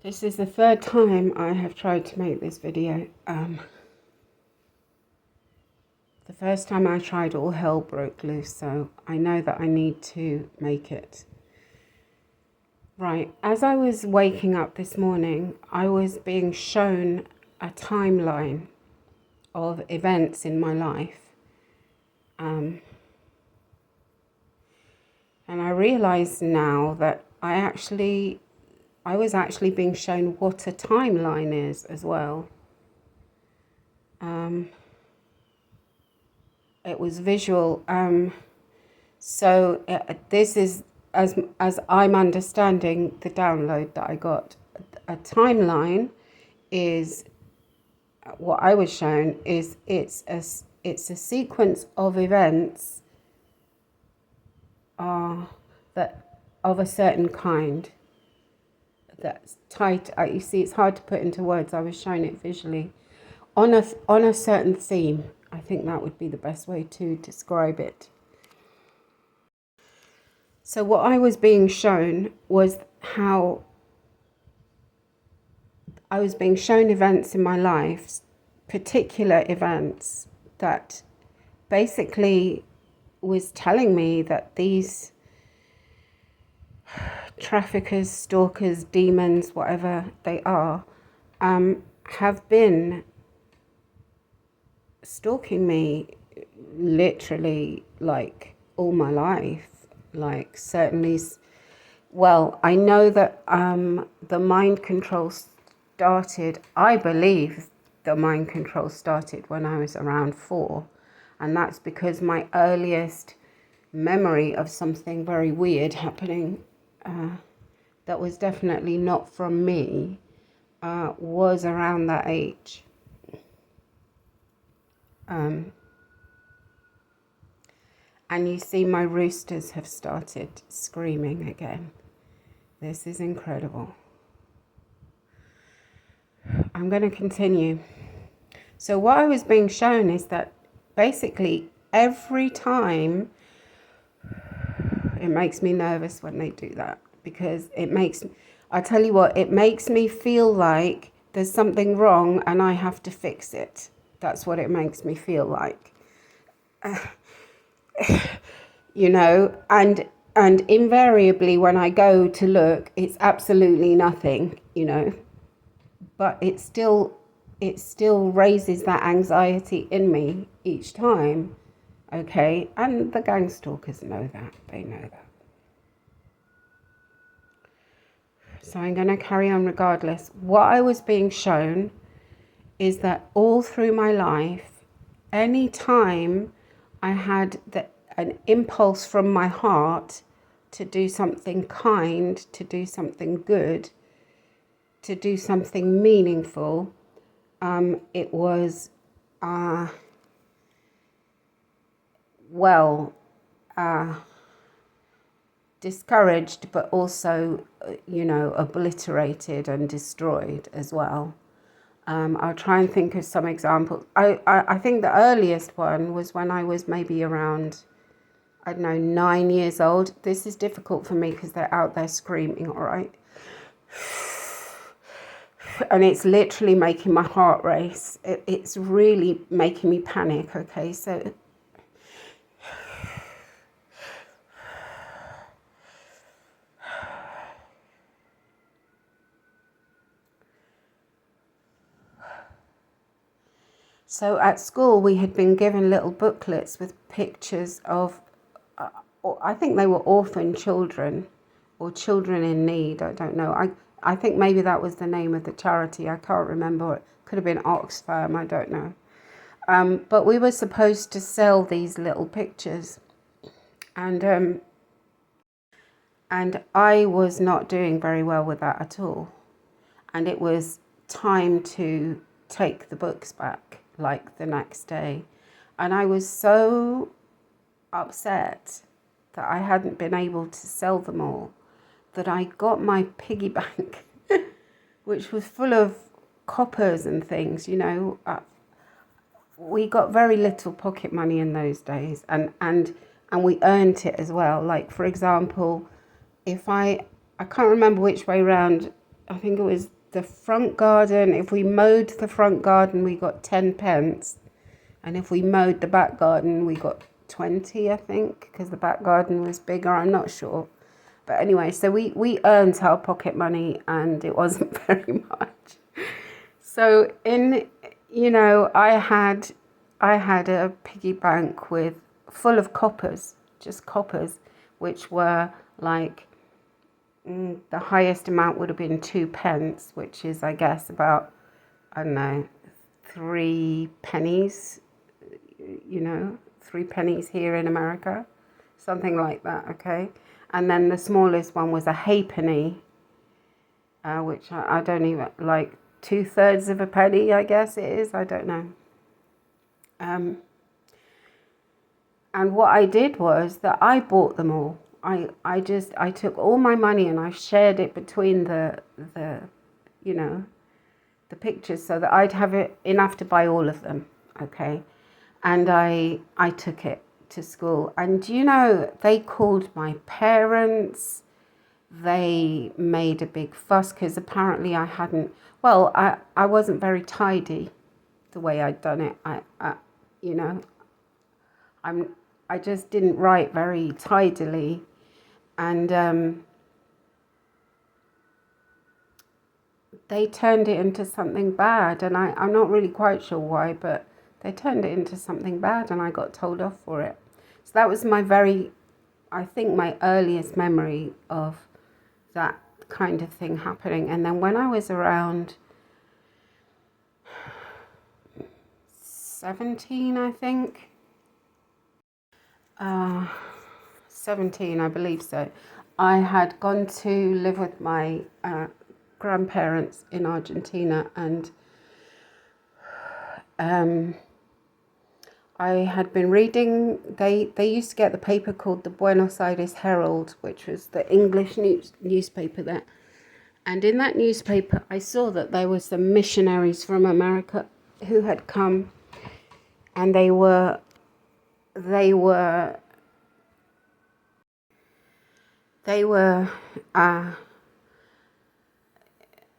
This is the third time I have tried to make this video. The first time I tried, all hell broke loose, so I know that I need to make it. Right, as I was waking up this morning, I was being shown a timeline of events in my life. And I realize now that I was actually being shown what a timeline is as well. It was visual. This is, as I'm understanding the download that I got, a timeline is what I was shown is it's a sequence of events that of a certain kind that's tight. You see, it's hard to put into words. I was showing it visually on a certain theme. I think that would be the best way to describe it. So what I was being shown was how I was being shown events in my life, particular events that basically was telling me that these traffickers, stalkers, demons, whatever they are, have been stalking me literally like all my life. Like certainly, well, I know that the mind control started, I believe the mind control started when I was around 4. And that's because my earliest memory of something very weird happening that was definitely not from me was around that age. And you see my roosters have started screaming again. This is incredible. I'm going to continue. So what I was being shown is that basically every time, it makes me nervous when they do that, because I tell you what, it makes me feel like there's something wrong and I have to fix it. That's what it makes me feel like. You know, and invariably when I go to look, it's absolutely nothing, you know, but it still raises that anxiety in me each time. Okay, and the gang stalkers know that, they know that. So I'm going to carry on regardless. What I was being shown is that all through my life, any time I had an impulse from my heart to do something kind, to do something good, to do something meaningful, it was, discouraged, but also, obliterated and destroyed as well. I'll try and think of some examples. I think the earliest one was when I was maybe around, 9 years old. This is difficult for me because they're out there screaming, all right? And it's literally making my heart race. It's really making me panic, okay? So at school, we had been given little booklets with pictures of, I think they were orphan children or children in need. I don't know. I think maybe that was the name of the charity. I can't remember. It could have been Oxfam. I don't know. But we were supposed to sell these little pictures. And I was not doing very well with that at all. And it was time to take the books back, like the next day. And I was so upset that I hadn't been able to sell them all that I got my piggy bank, which was full of coppers and things, we got very little pocket money in those days, and we earned it as well. Like, for example, if I can't remember which way round, I think it was the front garden, if we mowed the front garden, we got 10 pence. And if we mowed the back garden, we got 20, I think, because the back garden was bigger. I'm not sure. But anyway, so we earned our pocket money, and it wasn't very much. So I had a piggy bank with full of coppers, just coppers, which were like, the highest amount would have been 2 pence, which is, I guess, about, I don't know, 3 pennies, 3 pennies here in America, something like that, okay? And then the smallest one was a halfpenny, which I don't even, like 2/3 of a penny, I guess it is, I don't know. And what I did was that I bought them all. I took all my money and I shared it between the the pictures so that I'd have it enough to buy all of them, okay? And I took it to school. And they called my parents. They made a big fuss because apparently I hadn't, well, I wasn't very tidy the way I'd done it. You know, I just didn't write very tidily. And they turned it into something bad. And I'm not really quite sure why, but they turned it into something bad and I got told off for it. So that was I think my earliest memory of that kind of thing happening. And then when I was around 17, I think, 17, I believe so, I had gone to live with my grandparents in Argentina, and I had been reading, they used to get the paper called the Buenos Aires Herald, which was the English newspaper there. And in that newspaper, I saw that there were some missionaries from America who had come, and they were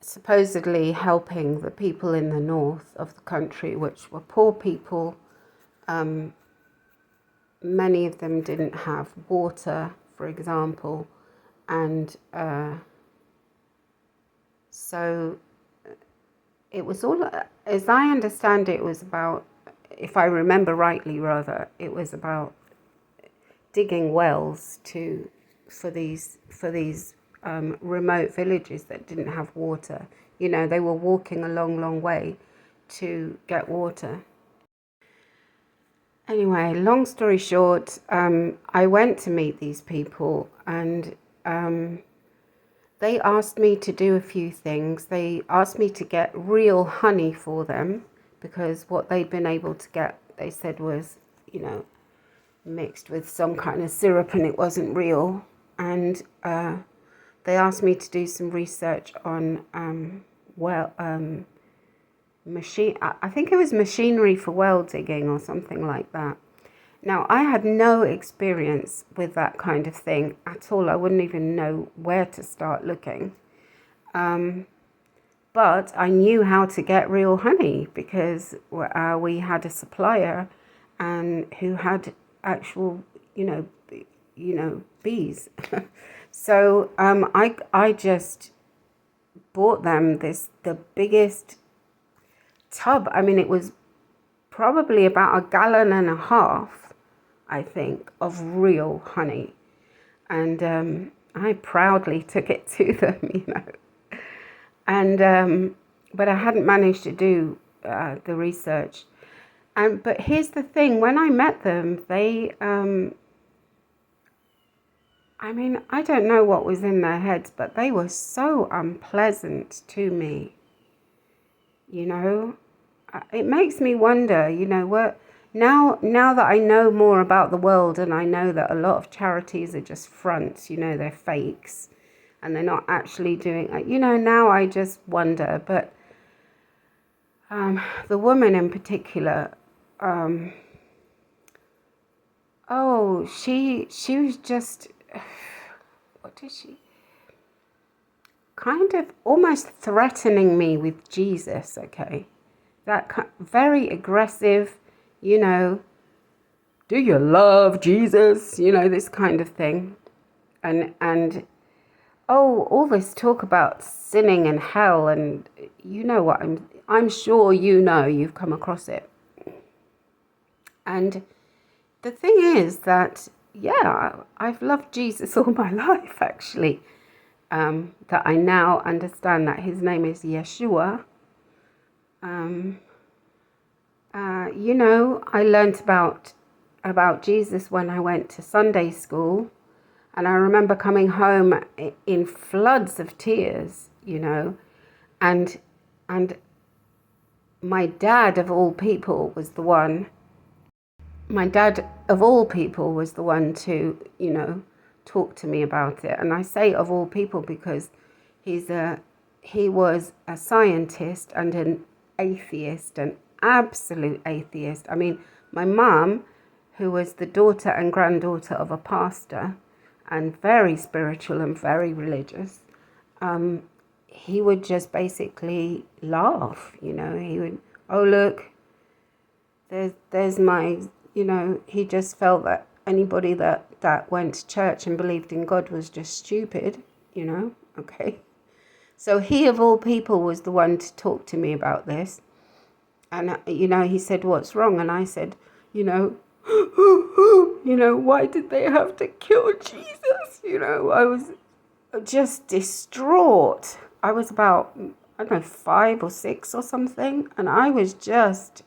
supposedly helping the people in the north of the country, which were poor people. Many of them didn't have water, for example, and so it was all, as I understand it, was about, if I remember rightly rather, it was about digging wells for these remote villages that didn't have water. They were walking a long way to get water. Anyway, long story short, I went to meet these people, and they asked me to do a few things. They asked me to get real honey for them, because what they'd been able to get, they said, was, mixed with some kind of syrup, and it wasn't real. And they asked me to do some research on I think it was machinery for well digging or something like that. Now, I had no experience with that kind of thing at all. I wouldn't even know where to start looking. But I knew how to get real honey, because we had a supplier and who had actual, bees. So I just bought them the biggest tub. I mean, it was probably about 1.5 gallons, I think, of real honey. And I proudly took it to them, And but I hadn't managed to do the research. But here's the thing: when I met them, they, I mean, I don't know what was in their heads, but they were so unpleasant to me. It makes me wonder, now that I know more about the world, and I know that a lot of charities are just fronts, they're fakes, and they're not actually doing, now I just wonder. But the woman in particular, she was just, what did she, kind of almost threatening me with Jesus, okay? That very aggressive, you know, do you love Jesus? You know, this kind of thing. And oh, all this talk about sinning and hell, and you know what, I'm sure you know, you've come across it. And the thing is that, yeah, I've loved Jesus all my life, actually. That I now understand that his name is Yeshua. You know, I learnt about Jesus when I went to Sunday school, and I remember coming home in floods of tears, you know, and my dad of all people was the one. My dad of all people was the one to, you know, talk to me about it. And I say of all people because he was a scientist and an atheist, an absolute atheist. I mean, my mum, who was the daughter and granddaughter of a pastor and very spiritual and very religious, he would just basically laugh, you know. He would, oh, look, there's my, you know, he just felt that anybody that went to church and believed in God was just stupid, you know, okay. So he of all people was the one to talk to me about this. And, you know, he said, what's wrong? And I said, you know, you know, why did they have to kill Jesus? You know, I was just distraught. I was about, I don't know, 5 or 6 or something. And I was just,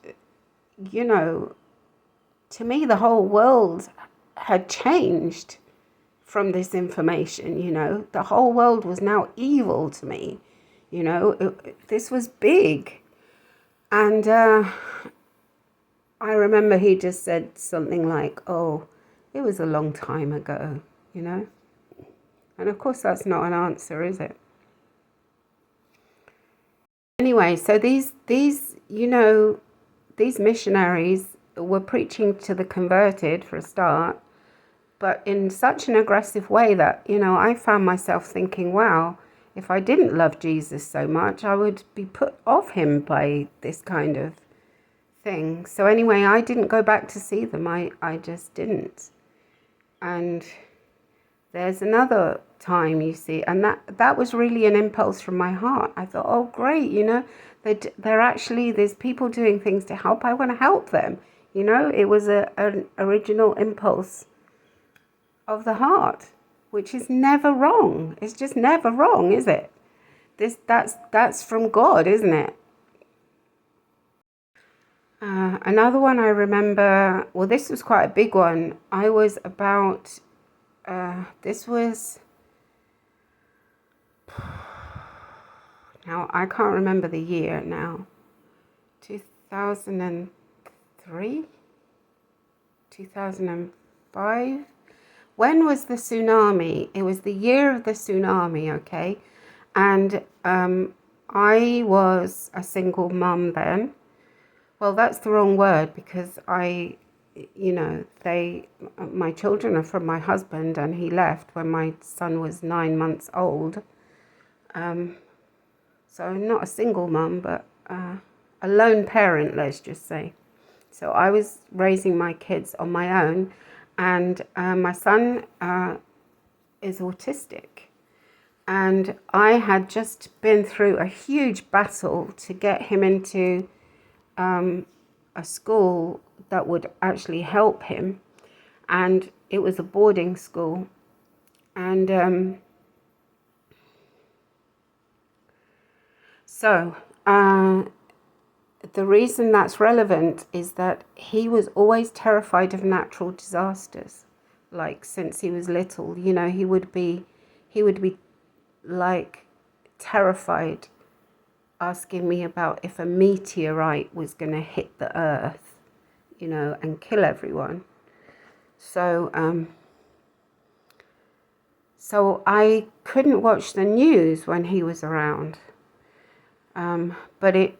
you know, to me, the whole world had changed from this information, you know. The whole world was now evil to me, you know. This was big. And I remember he just said something like, oh, it was a long time ago, you know. And of course, that's not an answer, is it? Anyway, so these you know, these missionaries were preaching to the converted for a start, but in such an aggressive way that, you know, I found myself thinking, wow, if I didn't love Jesus so much, I would be put off him by this kind of thing. So anyway, I didn't go back to see them. I just didn't. And there's another time, you see, and that was really an impulse from my heart. I thought, oh, great, you know, they're actually, there's people doing things to help. I want to help them. You know, it was an original impulse of the heart, which is never wrong. It's just never wrong, is it? That's from God, isn't it? Another one I remember, well, this was quite a big one. I was about, this was, now I can't remember the year now, 2003, 2005. When was the tsunami? It was the year of the tsunami, okay? And I was a single mum then. Well, that's the wrong word because you know, my children are from my husband and he left when my son was 9 months old. So not a single mum, but a lone parent, let's just say. So I was raising my kids on my own, and my son is autistic. And I had just been through a huge battle to get him into a school that would actually help him. And it was a boarding school. And so the reason that's relevant is that he was always terrified of natural disasters. Like since he was little, you know, he would be like terrified, asking me about if a meteorite was going to hit the earth, you know, and kill everyone. So so I couldn't watch the news when he was around. But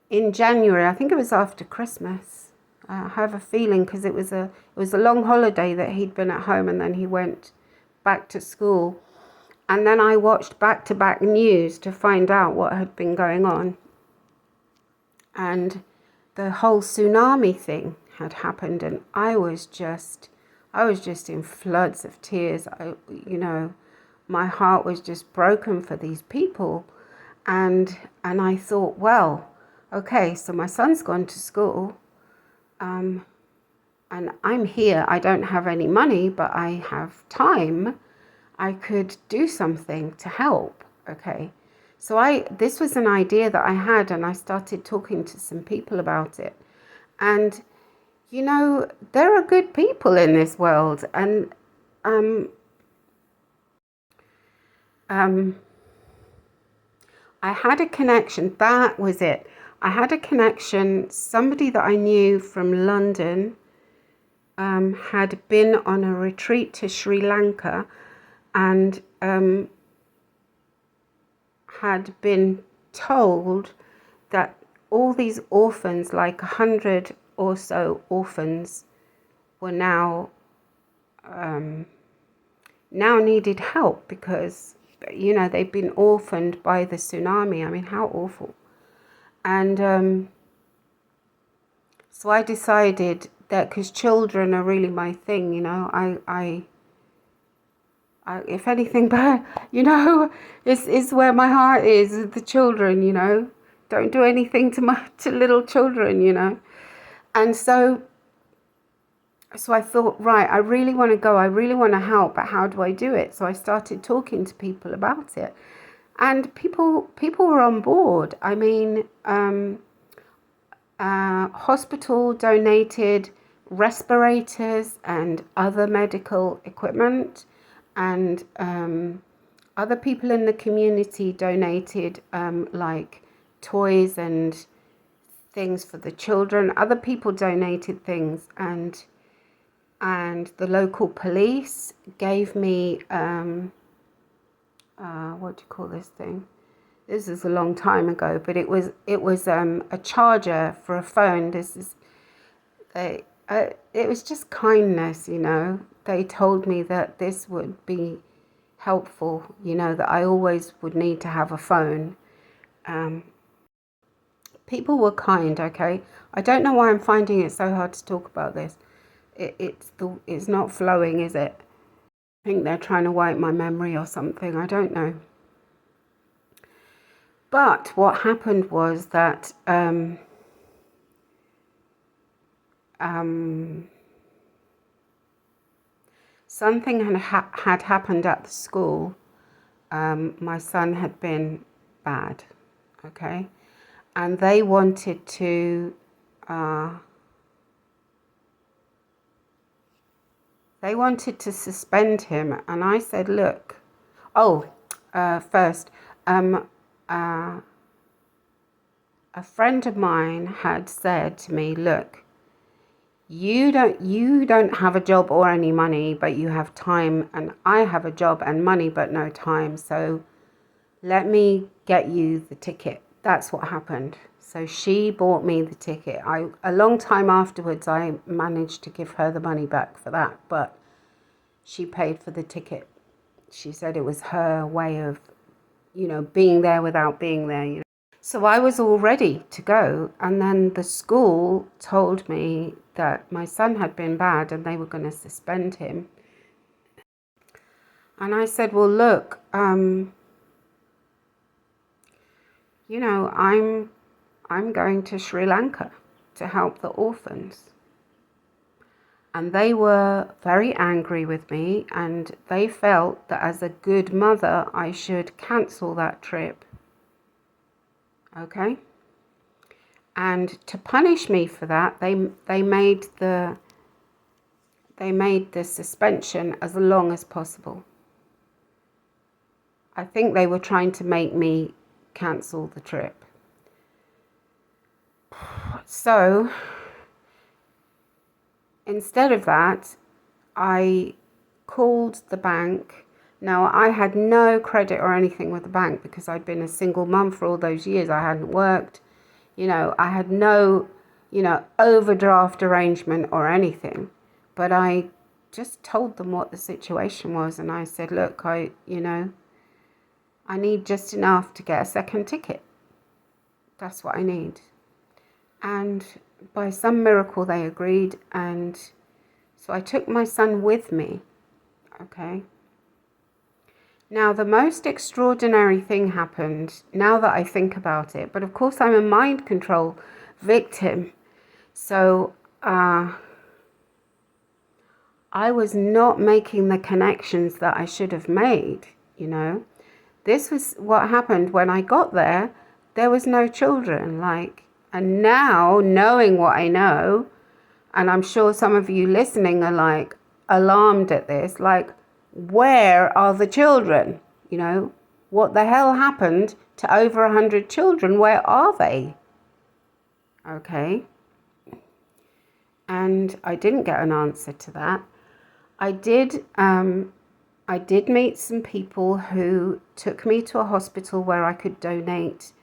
in January, I think it was after Christmas, I have a feeling because it was a long holiday that he'd been at home and then he went back to school. And then I watched back-to-back news to find out what had been going on. And the whole tsunami thing had happened, and I was just in floods of tears. My heart was just broken for these people. And I thought, well, okay, so my son's gone to school, and I'm here. I don't have any money, but I have time. I could do something to help. Okay. So this was an idea that I had, and I started talking to some people about it. And, there are good people in this world. And I had a connection. That was it. I had a connection. Somebody that I knew from London had been on a retreat to Sri Lanka, and had been told that all these orphans, like 100 or so orphans, were now needed help because, they've been orphaned by the tsunami. I mean, how awful. And so I decided that, because children are really my thing, I if anything, but is where my heart is, the children. Don't do anything to little children. And so I thought, right, I really want to go, I really want to help, but how do I do it? So I started talking to people about it, and people were on board. I mean, hospital donated respirators and other medical equipment, and other people in the community donated like toys and things for the children. Other people donated things, and the local police gave me what do you call this thing? This is a long time ago, but it was a charger for a phone. It was just kindness, They told me that this would be helpful, that I always would need to have a phone. People were kind, okay? I don't know why I'm finding it so hard to talk about this. It's not flowing, is it? I think they're trying to wipe my memory or something. I don't know. But what happened was that something had happened at the school. My son had been bad, okay? And they wanted to suspend him. And I said, look, first, a friend of mine had said to me, look, you don't have a job or any money, but you have time, and I have a job and money but no time, so let me get you the ticket. That's what happened. So she bought me the ticket. A long time afterwards, I managed to give her the money back for that, but she paid for the ticket. She said it was her way of, being there without being there, So I was all ready to go, and then the school told me that my son had been bad and they were going to suspend him. And I said, well, look, I'm going to Sri Lanka to help the orphans. And they were very angry with me, and they felt that as a good mother, I should cancel that trip. Okay? And to punish me for that, they made the suspension as long as possible. I think they were trying to make me cancel the trip. So instead of that, I called the bank. Now, I had no credit or anything with the bank because I'd been a single mum for all those years. I hadn't worked. I had no, overdraft arrangement or anything. But I just told them what the situation was. And I said, look, I need just enough to get a second ticket. That's what I need. And by some miracle, they agreed. And so I took my son with me. Okay. Now, the most extraordinary thing happened now that I think about it. But of course, I'm a mind control victim. So I was not making the connections that I should have made, you know. This was what happened when I got there. There was no children, and now knowing what I know, and I'm sure some of you listening are alarmed at this, where are the children? You know, what the hell happened to over 100 children? Where are they? Okay. And I didn't get an answer to that. I did meet some people who took me to a hospital where I could donate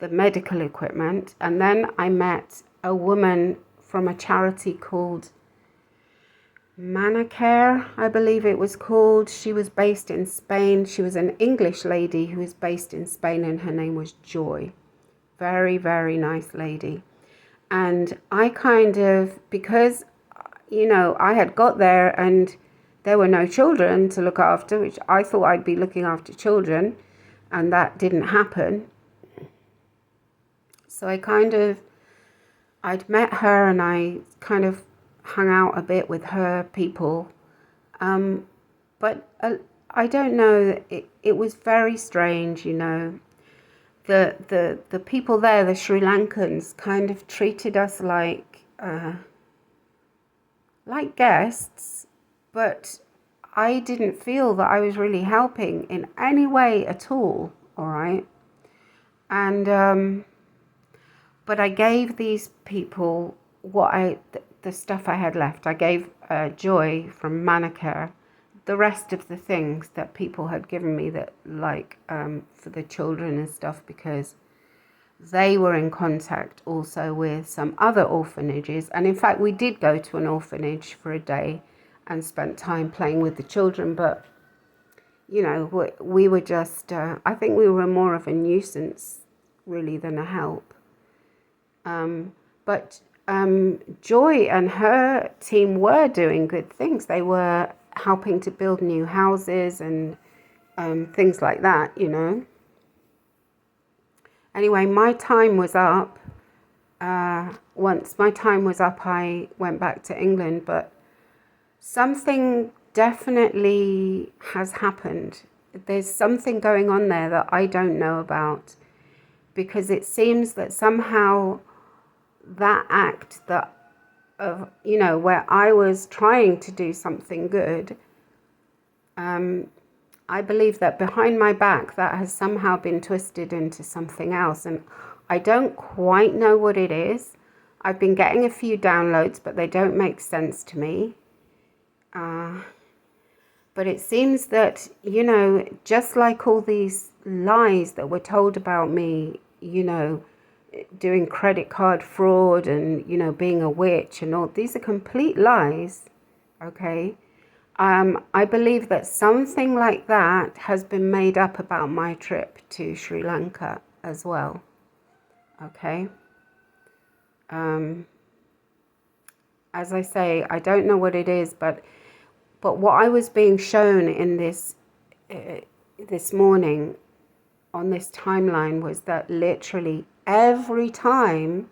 the medical equipment. And then I met a woman from a charity called Manicare, I believe it was called. She was based in Spain. She was an English lady who was based in Spain, and her name was Joy. Very, very nice lady. And I because, I had got there and there were no children to look after, which I thought I'd be looking after children, and that didn't happen. So I'd met her and I kind of hung out a bit with her people. But I don't know, it was very strange, you know. The people there, the Sri Lankans, kind of treated us like guests, but I didn't feel that I was really helping in any way at all, all right? And but I gave these people the stuff I had left. I gave Joy from Manicare the rest of the things that people had given me that for the children and stuff, because they were in contact also with some other orphanages. And in fact, we did go to an orphanage for a day and spent time playing with the children. But, you know, we were just, I think we were more of a nuisance really than a help. But Joy and her team were doing good things. They were helping to build new houses and things like that, you know. Anyway, my time was up. Once my time was up, I went back to England, but something definitely has happened. There's something going on there that I don't know about, because it seems that somehow that act where I was trying to do something good, I believe that behind my back that has somehow been twisted into something else, and I don't quite know what it is. I've been getting a few downloads, but they don't make sense to me. But it seems that, you know, just like all these lies that were told about me, you know, doing credit card fraud and, you know, being a witch and all, these are complete lies, okay? I believe that something like that has been made up about my trip to Sri Lanka as well, okay? As I say, I don't know what it is, but what I was being shown in this morning on this timeline was that literally every time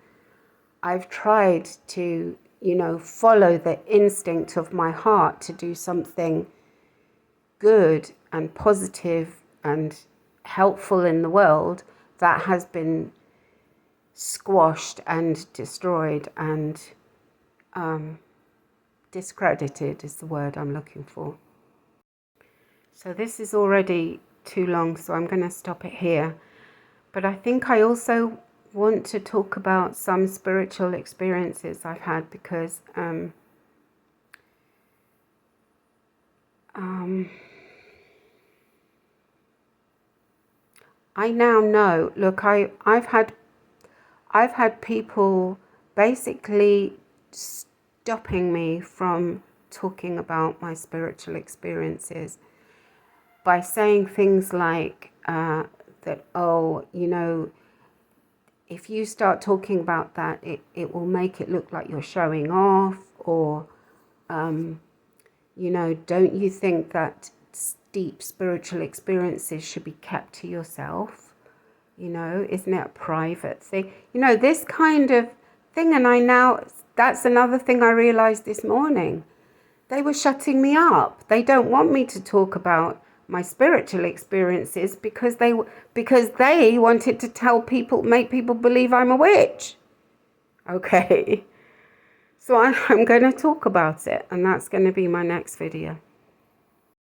I've tried to, you know, follow the instinct of my heart to do something good and positive and helpful in the world, that has been squashed and destroyed and discredited is the word I'm looking for. So this is already too long, so I'm going to stop it here. But I think I also want to talk about some spiritual experiences I've had, because I now know. Look, I've had people basically stopping me from talking about my spiritual experiences by saying things like, that, oh, you know, if you start talking about that, it will make it look like you're showing off, or, you know, don't you think that deep spiritual experiences should be kept to yourself? You know, isn't it a private thing? You know, this kind of thing. And that's another thing I realized this morning. They were shutting me up. They don't want me to talk about my spiritual experiences because they wanted to make people believe I'm a witch. Okay. So I'm going to talk about it, and that's going to be my next video.